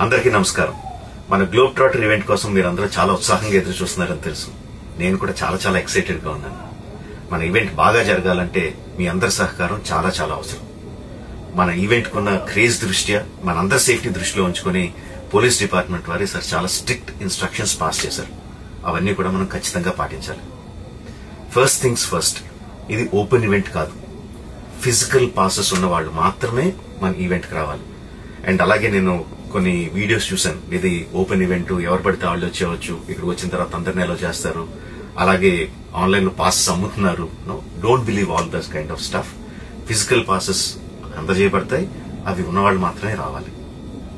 అందరికీ నమస్కారం. మన గ్లోబ్ ట్రాటర్ ఈవెంట్ కోసం మీరందరూ చాలా ఉత్సాహంగా ఎదురు చూస్తున్నారని తెలుసు. నేను కూడా చాలా ఎక్సైటెడ్ గా ఉన్నాను. మన ఈవెంట్ బాగా జరగాలంటే మీ అందరి సహకారం చాలా అవసరం. మన ఈవెంట్ కున్న క్రేజ్ దృష్ట్యా మనందరి సేఫ్టీ దృష్టిలో ఉంచుకుని పోలీస్ డిపార్ట్మెంట్ వారు సార్ చాలా స్ట్రిక్ట్ ఇన్స్ట్రక్షన్స్ పాస్ చేశారు. అవన్నీ కూడా మనం ఖచ్చితంగా పాటించాలి. ఫస్ట్ థింగ్స్ ఫస్ట్, ఇది ఓపెన్ ఈవెంట్ కాదు. ఫిజికల్ పాసెస్ ఉన్న వాళ్ళు మాత్రమే మన ఈవెంట్కి రావాలి. అండ్ అలాగే నేను కొన్ని వీడియోస్ చూశాను. ఇది ఓపెన్ ఈవెంట్, ఎవరు పడితే వాళ్ళు వచ్చేవచ్చు, ఇక్కడికి వచ్చిన తర్వాత అందరినీ ఎలా చేస్తారు, అలాగే ఆన్లైన్ లో పాసెస్ అమ్ముతున్నారు. Don't believe all this kind of stuff. Physical passes అందజేయబడతాయి, అవి ఉన్నవాళ్ళు మాత్రమే రావాలి.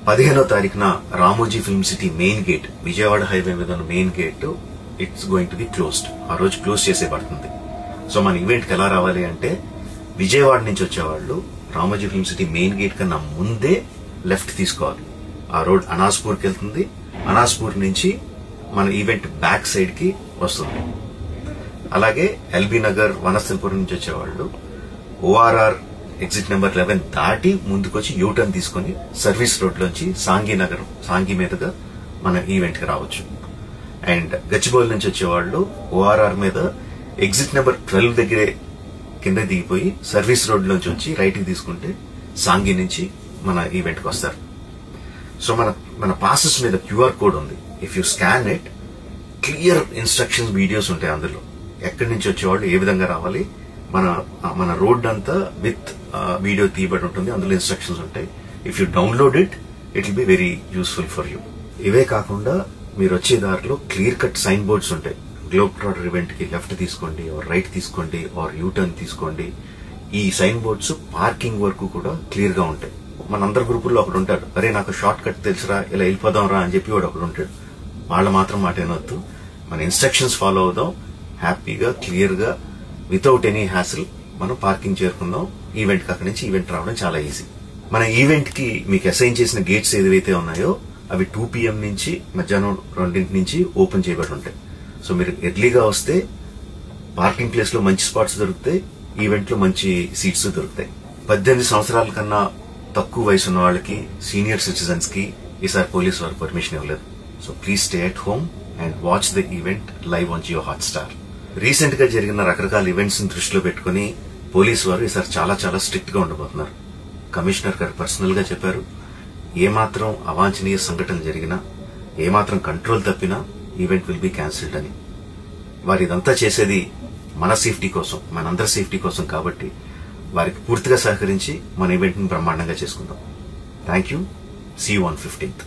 15వ తారీఖున Ramoji film city main gate, Vijayawada highway మీద ఉన్న main gate it's going to be closed. ఆ రోజు క్లోజ్ చేసేబడుతుంది. సో మన ఈవెంట్ కి ఎలా రావాలి అంటే, విజయవాడ నుంచి వచ్చేవాళ్ళు Ramoji film city main gate కన్నా ముందే లెఫ్ట్ తీసుకోవాలి. ఆ రోడ్ అనాస్పూర్కి వెళ్తుంది. అనాస్పూర్ నుంచి మన ఈవెంట్ బ్యాక్ సైడ్ కి వస్తుంది. అలాగే ఎల్బీ నగర్, వనస్థలిపురం నుంచి వచ్చేవాళ్ళు ఓఆర్ఆర్ ఎగ్జిట్ నెంబర్ 11 దాటి ముందుకొచ్చి యూటర్న్ తీసుకుని సర్వీస్ రోడ్ లోంచి సాంఘీ మీదుగా మన ఈవెంట్ కి రావచ్చు. అండ్ గచ్చిబౌలి నుంచి వచ్చేవాళ్ళు ఓఆర్ఆర్ మీద ఎగ్జిట్ నెంబర్ 12 దగ్గరే కింద దిగిపోయి సర్వీస్ రోడ్ లోంచి వచ్చి రైట్ కి తీసుకుంటే సాంఘీ నుంచి మన ఈవెంట్ కి వస్తారు. సో మన పాసెస్ మీద క్యూఆర్ కోడ్ ఉంది. If you scan it, clear instructions videos ఉంటాయి అందులో. ఎక్కడి నుంచి వచ్చేవాళ్ళు ఏ విధంగా రావాలి, మన రోడ్ అంతా విత్ వీడియో తీయబడి ఉంటుంది. అందులో ఇన్స్ట్రక్షన్స్ ఉంటాయి. If you download it will be very useful for you. ఇవే కాకుండా మీరు వచ్చే దారిలో క్లియర్ కట్ సైన్ బోర్డ్స్ ఉంటాయి. గ్లోబ్ ట్రాటర్ ఈవెంట్ కి లెఫ్ట్ తీసుకోండి, ఆర్ రైట్ తీసుకోండి, ఆర్ యూటర్న్ తీసుకోండి. ఈ సైన్ బోర్డ్స్ పార్కింగ్ వరకు కూడా క్లియర్ గా ఉంటాయి. మనందరి గ్రూపుల్లో ఒకడు ఉంటాడు, అరే నాకు షార్ట్ కట్ తెలుసురా, ఇలా వెళ్ళిపోదాం రా అని చెప్పి వాడు ఒకడు ఉంటాడు. వాళ్ళ మాత్రం మాట వినొద్దు. మన ఇన్స్ట్రక్షన్స్ ఫాలో అవుదాం. హ్యాపీగా క్లియర్ గా వితౌట్ ఎనీ హ్యాసిల్ మనం పార్కింగ్ చేరుకుందాం. ఈవెంట్ కి అక్కడి నుంచి ఈవెంట్ రావడం చాలా ఈజీ. మన ఈవెంట్ కి మీకు అసైన్ చేసిన గేట్స్ ఏదైతే ఉన్నాయో అవి 2 PM నుంచి మధ్యాహ్నం 2 నుంచి ఓపెన్ చేయబడి ఉంటాయి. సో మీరు ఎర్లీగా వస్తే పార్కింగ్ ప్లేస్ లో మంచి స్పాట్స్ దొరుకుతాయి, ఈవెంట్ లో మంచి సీట్స్ దొరుకుతాయి. 18 సంవత్సరాల కన్నా తక్కువ వయసు ఉన్న వాళ్ళకి, సీనియర్ సిటిజన్స్ కి ఈసారి పోలీస్ వారు పర్మిషన్ ఇవ్వలేదు. So please stay at home and watch the event live on Jio Hotstar. Recent గా జరిగిన రకరకాల ఈవెంట్స్ ని దృష్టిలో పెట్టుకుని పోలీసు వారు ఈసారి చాలా స్ట్రిక్ట్ గా ఉండబోతున్నారు. కమిషనర్ గారు పర్సనల్ గా చెప్పారు, ఏమాత్రం అవాంఛనీయ సంఘటనలు జరిగినా, ఏమాత్రం కంట్రోల్ తప్పినా ఈవెంట్ విల్ బి క్యాన్సిల్డ్ అని. వారు ఇదంతా చేసేది మన సేఫ్టీ కోసం, మనందరి సేఫ్టీ కోసం. కాబట్టి వారికి పూర్తిగా సహకరించి మన ఈవెంట్ ని బ్రహ్మాండంగా చేసుకుందాం. Thank you. See you on 15th.